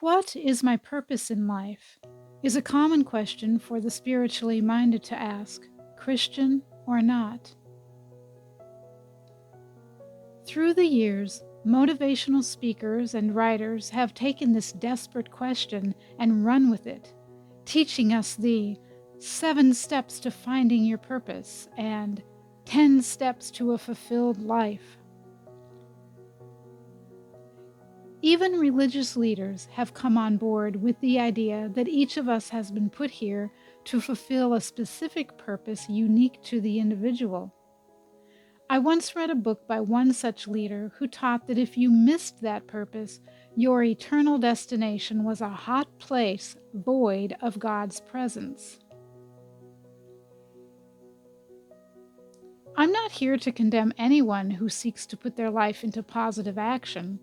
What is my purpose in life? Is a common question for the spiritually minded to ask, Christian or not. Through the years, motivational speakers and writers have taken this desperate question and run with it, teaching us the 7 steps to finding your purpose and 10 steps to a fulfilled life. Even religious leaders have come on board with the idea that each of us has been put here to fulfill a specific purpose unique to the individual. I once read a book by one such leader who taught that if you missed that purpose, your eternal destination was a hot place void of God's presence. I'm not here to condemn anyone who seeks to put their life into positive action.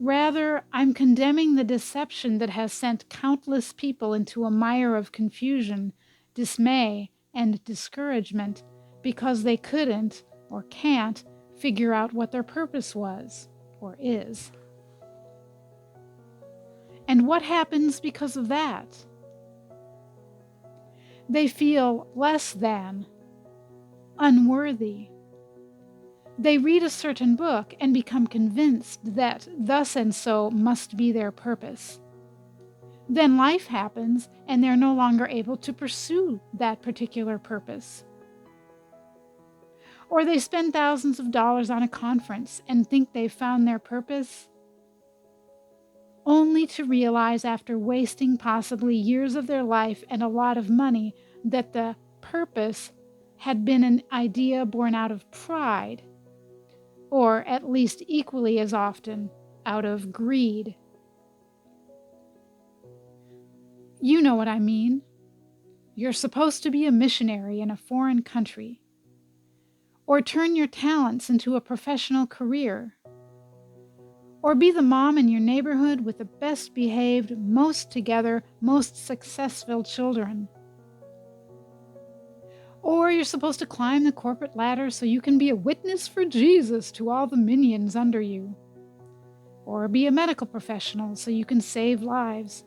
Rather, I'm condemning the deception that has sent countless people into a mire of confusion, dismay, and discouragement because they couldn't or can't figure out what their purpose was or is. And what happens because of that? They feel less than, unworthy. They read a certain book and become convinced that thus and so must be their purpose. Then life happens and they're no longer able to pursue that particular purpose. Or they spend thousands of dollars on a conference and think they've found their purpose, only to realize after wasting possibly years of their life and a lot of money that the purpose had been an idea born out of pride, or at least equally as often out of greed. You know what I mean. You're supposed to be a missionary in a foreign country, or turn your talents into a professional career, or be the mom in your neighborhood with the best behaved, most together, most successful children. Or you're supposed to climb the corporate ladder so you can be a witness for Jesus to all the minions under you. Or be a medical professional so you can save lives.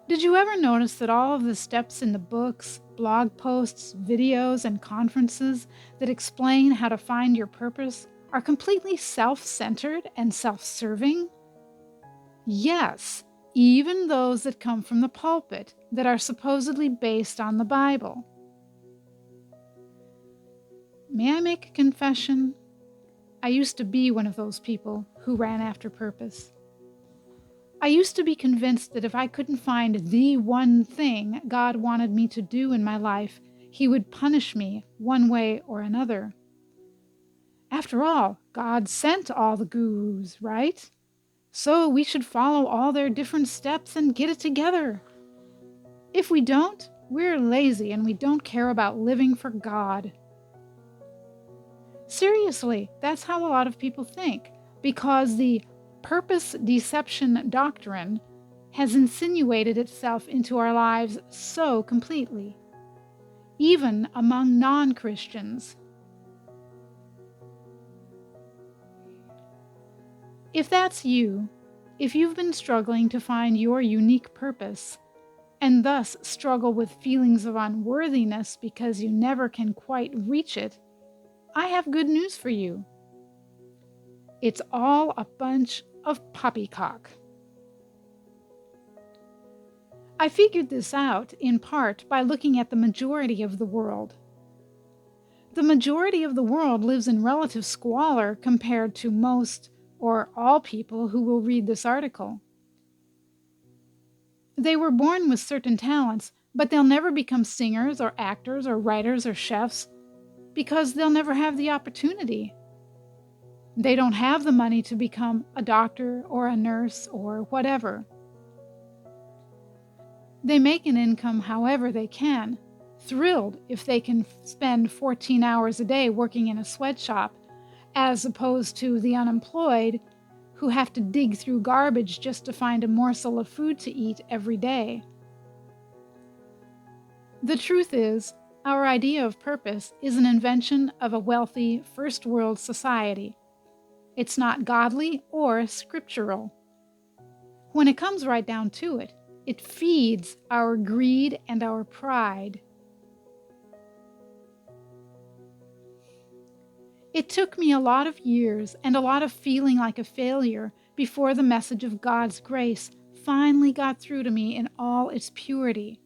Did you ever notice that all of the steps in the books, blog posts, videos, and conferences that explain how to find your purpose are completely self-centered and self-serving? Yes, even those that come from the pulpit that are supposedly based on the Bible. May I make a confession? I used to be one of those people who ran after purpose. I used to be convinced that if I couldn't find the one thing God wanted me to do in my life, He would punish me one way or another. After all, God sent all the gurus, right? So we should follow all their different steps and get it together. If we don't, we're lazy and we don't care about living for God. Seriously, that's how a lot of people think, because the purpose deception doctrine has insinuated itself into our lives so completely, even among non-Christians. If that's you, if you've been struggling to find your unique purpose, and thus struggle with feelings of unworthiness because you never can quite reach it, I have good news for you. It's all a bunch of poppycock. I figured this out in part by looking at the majority of the world. The majority of the world lives in relative squalor compared to most or all people who will read this article. They were born with certain talents, but they'll never become singers or actors or writers or chefs because they'll never have the opportunity. They don't have the money to become a doctor or a nurse or whatever. They make an income however they can, thrilled if they can spend 14 hours a day working in a sweatshop, as opposed to the unemployed who have to dig through garbage just to find a morsel of food to eat every day. The truth is, our idea of purpose is an invention of a wealthy first world society. It's not godly or scriptural. When it comes right down to it, it feeds our greed and our pride. It took me a lot of years and a lot of feeling like a failure before the message of God's grace finally got through to me in all its purity.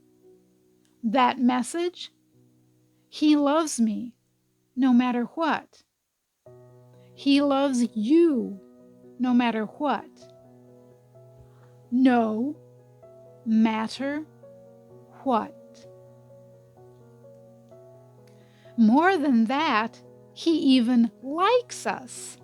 That message? He loves me no matter what. He loves you no matter what. No matter what. More than that, he even likes us,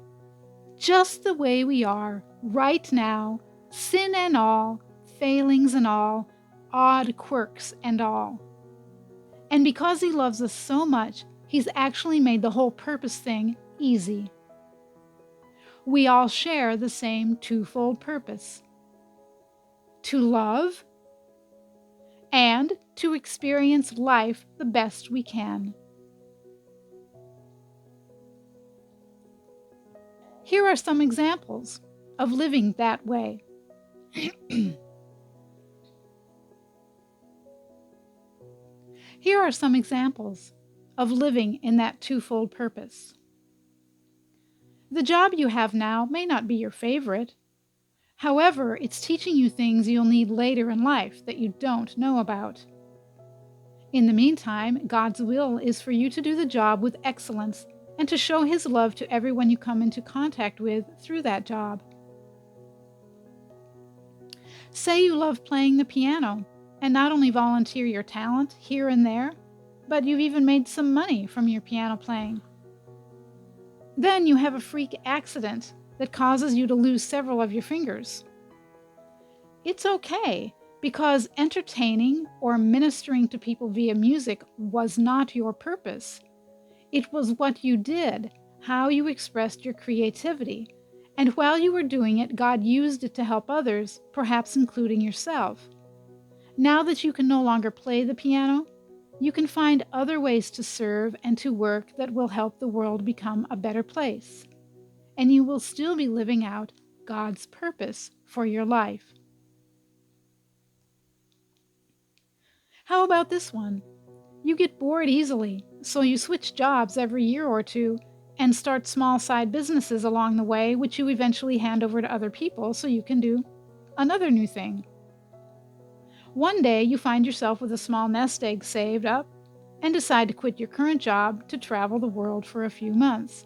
just the way we are right now, sin and all, failings and all, odd quirks and all. And because he loves us so much, he's actually made the whole purpose thing easy. We all share the same twofold purpose: to love and to experience life the best we can. Here are some examples of living that way. Here are some examples of living in that twofold purpose. The job you have now may not be your favorite. However, it's teaching you things you'll need later in life that you don't know about. In the meantime, God's will is for you to do the job with excellence and to show His love to everyone you come into contact with through that job. Say you love playing the piano and not only volunteer your talent here and there, but you've even made some money from your piano playing. Then you have a freak accident that causes you to lose several of your fingers. It's okay, because entertaining or ministering to people via music was not your purpose. It was what you did, how you expressed your creativity, and while you were doing it, God used it to help others, perhaps including yourself. Now that you can no longer play the piano, you can find other ways to serve and to work that will help the world become a better place. And you will still be living out God's purpose for your life. How about this one? You get bored easily, so you switch jobs every year or two and start small side businesses along the way, which you eventually hand over to other people so you can do another new thing. One day you find yourself with a small nest egg saved up and decide to quit your current job to travel the world for a few months.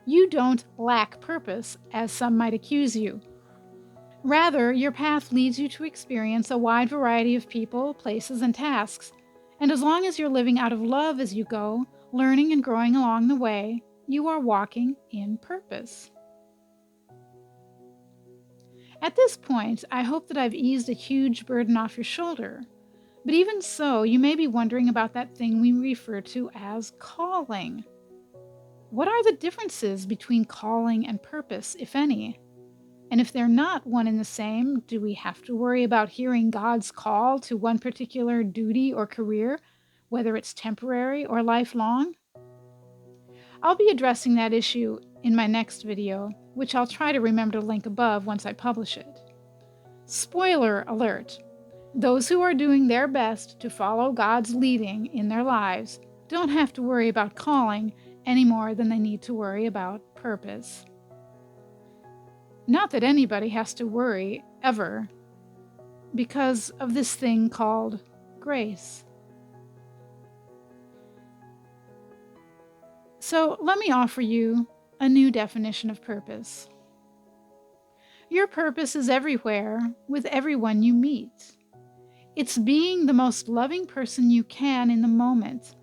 You don't lack purpose, as some might accuse you. Rather, your path leads you to experience a wide variety of people, places, and tasks. And as long as you're living out of love as you go, learning and growing along the way, you are walking in purpose. At this point, I hope that I've eased a huge burden off your shoulder. But even so, you may be wondering about that thing we refer to as calling. What are the differences between calling and purpose, if any? And if they're not one and the same, do we have to worry about hearing God's call to one particular duty or career, whether it's temporary or lifelong? I'll be addressing that issue in my next video, which I'll try to remember to link above once I publish it. Spoiler alert! Those who are doing their best to follow God's leading in their lives don't have to worry about calling any more than they need to worry about purpose. Not that anybody has to worry, ever, because of this thing called grace. So let me offer you a new definition of purpose. Your purpose is everywhere, with everyone you meet. It's being the most loving person you can in the moment,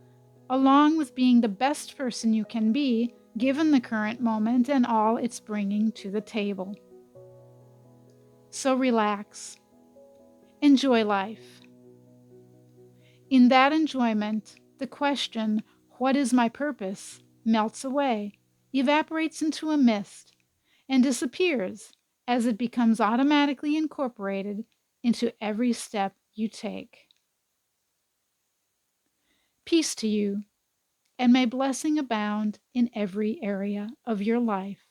along with being the best person you can be, given the current moment and all it's bringing to the table. So relax. Enjoy life. In that enjoyment, the question, "What is my purpose?" melts away, evaporates into a mist, and disappears as it becomes automatically incorporated into every step you take. Peace to you, and may blessing abound in every area of your life.